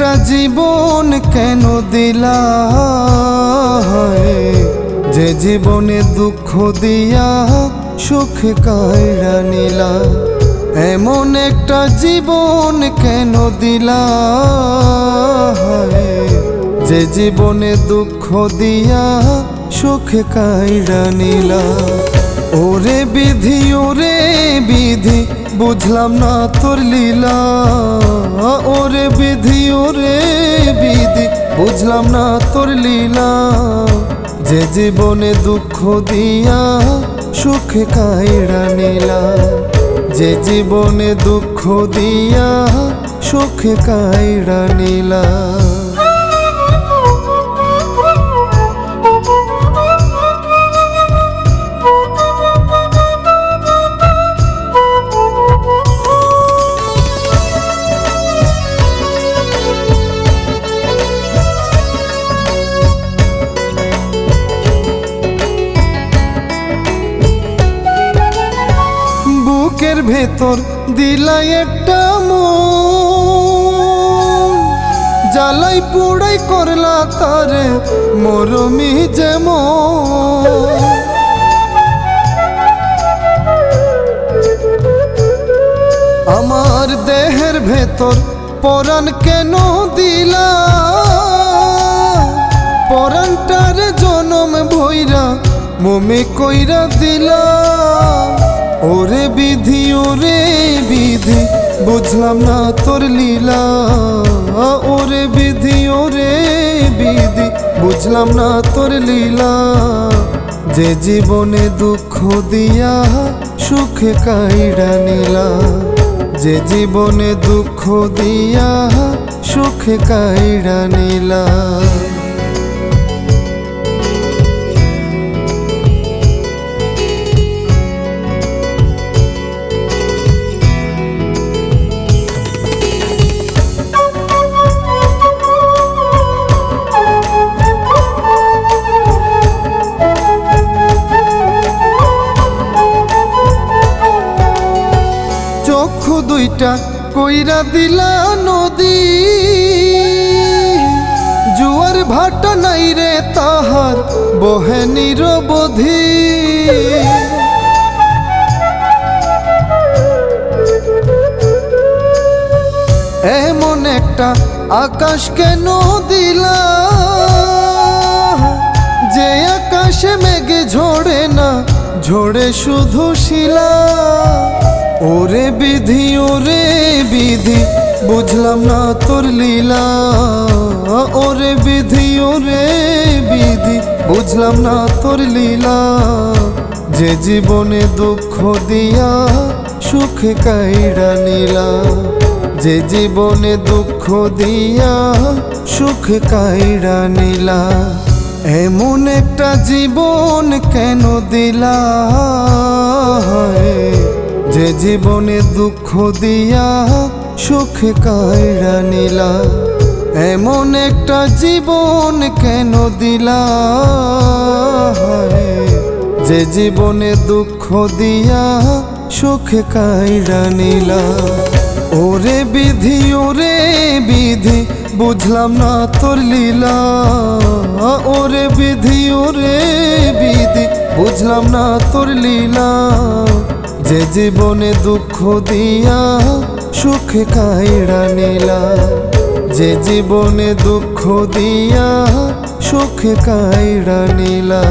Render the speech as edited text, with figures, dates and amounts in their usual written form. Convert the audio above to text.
একটা জীবন কেন দিলা যে জীবনে দুঃখ দিয়া সুখ কায়রা নিলা। এমন একটা জীবন কেন দিলা যে জীবনে দুঃখ দিয়া সুখ কায়রা নিলা। ওরে বিধি বুঝলাম না তোর লীলা। ওরে বিধি বুঝলাম না তোর লীলা। যে জীবনে দুঃখ দিয়া সুখ কায়রা নিলা। যে জীবনে দুঃখ দিয়া সুখ কায়রা নিলা। বুকের ভেতর দিলাই একটা মন, জ্বালাই পোড়াই করলা তারে মরমি যেমন। আমার দেহের ভেতর পরাণ কেন দিলা, পরাণটার জনম ভৈরা মমে কইরা দিলা। ওরে বিধি বুঝলাম না তোর লীলা। ওরে বিধি বুঝলাম না তোর লীলা। যে জীবনে দুঃখ দিয়া সুখ কায়রা নিলা। যে জীবনে দুঃখ দিয়া সুখ কায়রা নিলা। চক্ষু দুইটা কইরা দিলা নদী, জুয়ার ভাটা নাই রে তাহার বহে নিরবধি। এমন একটা আকাশ কেন দিলা, যে আকাশে মেঘে ঝরে না, ঝরে শুধু শিলা। ওরে বিধি বুঝলাম না তোর লীলা। ওরে বিধি বুঝলাম না তোর লীলা। যে জীবনে দুঃখ দিয়া সুখ কায়রা নিলা। যে জীবনে দুঃখ দিয়া সুখ কায়রা নিলা। এমন একটা জীবন কেন দিলা যে জীবনে দুঃখ দিয়া সুখ কায়রা নিলা। এমন একটা জীবন কেন দিলা যে জীবনে দুঃখ দিয়া সুখ কায়রা নিলা। ওরে বিধি বুঝলাম না তোর লীলা। ওরে বিধি বুঝলাম না তোর লীলা। যে জীবনে দুঃখ দিয়া সুখ কায়রা নিলা। যে জীবনে দুঃখ দিয়া সুখ কায়রা নিলা।